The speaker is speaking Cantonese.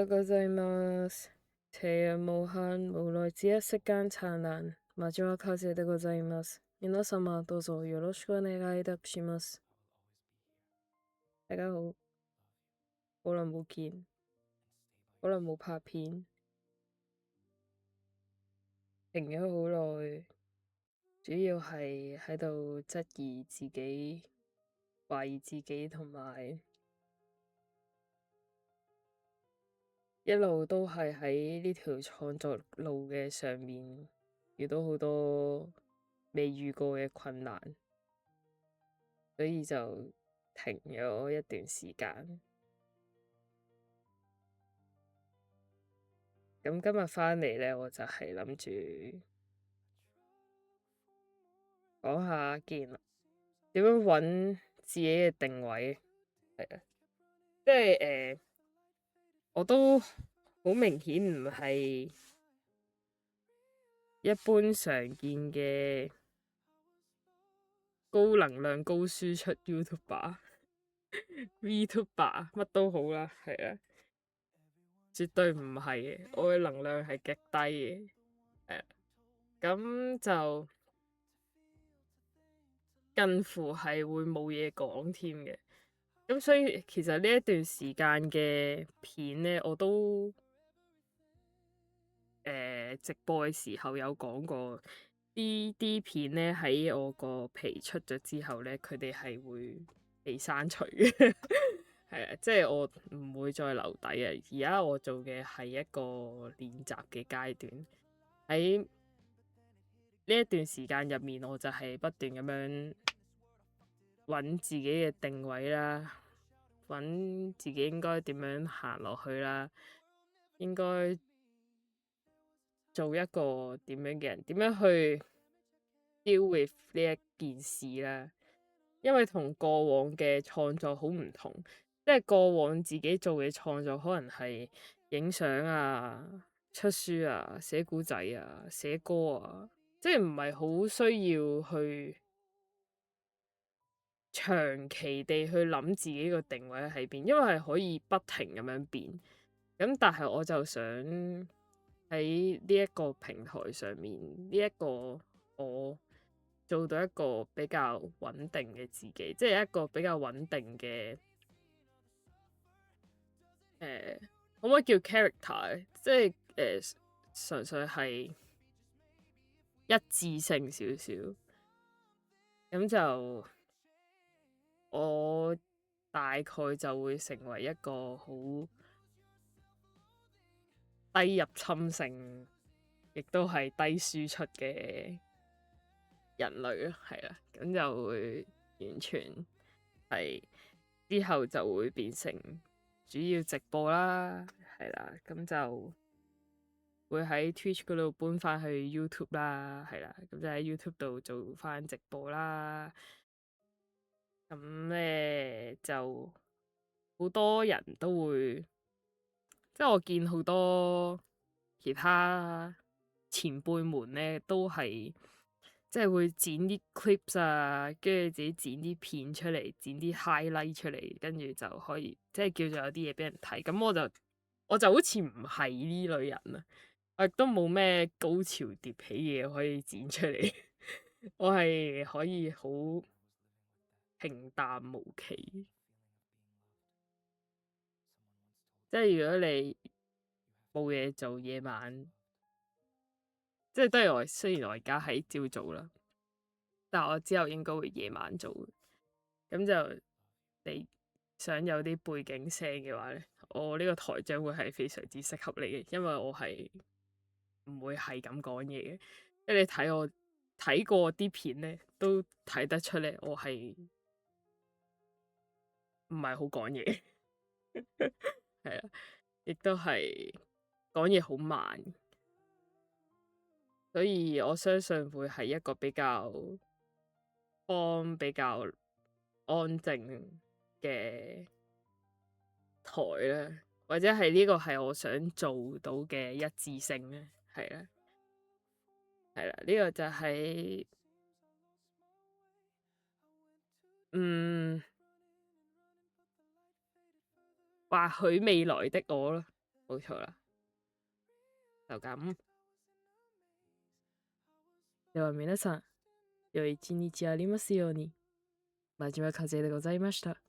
ようございます。夕陽無限、無奈只一息間燦爛。魔女は風でございます。皆様どうぞよろしくお願いいたします。大家好，好耐冇見，好耐冇拍片，停咗好耐，主要係喺度質疑自己、懷疑自己，同埋一路都係喺呢條創作路嘅上面遇到好多未遇過嘅困難，所以就停咗一段時間。咁今日返嚟呢，我就係諗住講下點樣揾自己嘅定位，係啊，即係我都好明顯唔係一般常見嘅高能量高輸出 YouTuber、VTuber 乜都好啦，係啊，絕對唔係嘅，我嘅能量係極低嘅，係啊，咁就近乎係會冇嘢講添嘅。咁所以其實呢一段時間嘅片呢，我都直播嘅時候有講過，啲片呢喺我個皮出咗之後呢，佢哋係會被刪除嘅，係啊，即係我唔會再留底啊。而家我做嘅係一個練習嘅階段，喺呢一段時間入面，我就係不斷咁樣揾自己嘅定位啦。揾自己應該點樣行落去啦，應該做一個點樣嘅人，點樣去 deal with 呢一件事啦。因為同過往嘅創作好唔同，即係過往自己做嘅創作可能係影相啊、出書啊、寫故仔啊、寫歌啊，即係唔係好需要去長期地去諗自己個定位喺邊，因為係可以不停咁樣變。咁但係我就想喺呢一個平台上面，呢一個我做到一個比較穩定嘅自己，即係一個比較穩定嘅可唔可以叫 character？即係純粹係一致性少少，咁就我大概就會成為一個好低入侵性，亦都係低輸出嘅人類咯，係啦，咁就會完全係之後就會變成主要直播啦，係啦，咁就會喺 Twitch 嗰度搬翻去 YouTube 啦，係啦，咁就喺 YouTube 度做翻直播啦。咁咧就好多人都會，即係我見好多其他前輩們咧都係即係會剪啲 clips 啊，跟住自己剪啲片出嚟，剪啲 highlight 出嚟，跟住就可以即係叫做有啲嘢俾人睇。咁我就好似唔係呢類人啊，我亦都冇咩高潮迭起嘢可以剪出嚟，我係可以好平淡無奇。即係如果你冇嘢做夜晚，即係都係雖然我而家喺朝早啦，但我之後應該會夜晚做。咁就你想有啲背景聲嘅話咧，我呢個台將會係非常之適合你嘅，因為我係唔會係咁講嘢嘅。即係你睇我睇過啲片咧，都睇得出咧，我係唔係好講嘢，係啊，亦都係講嘢好慢。所以我相信會係一個比較比較安靜嘅台啦，或者係呢個係我想做到嘅一致性咧，係啦，係啦，呢個就係或許未來的我咯，冇錯啦，就咁。では皆さん、良い一日ありますように。真島和恵でございました。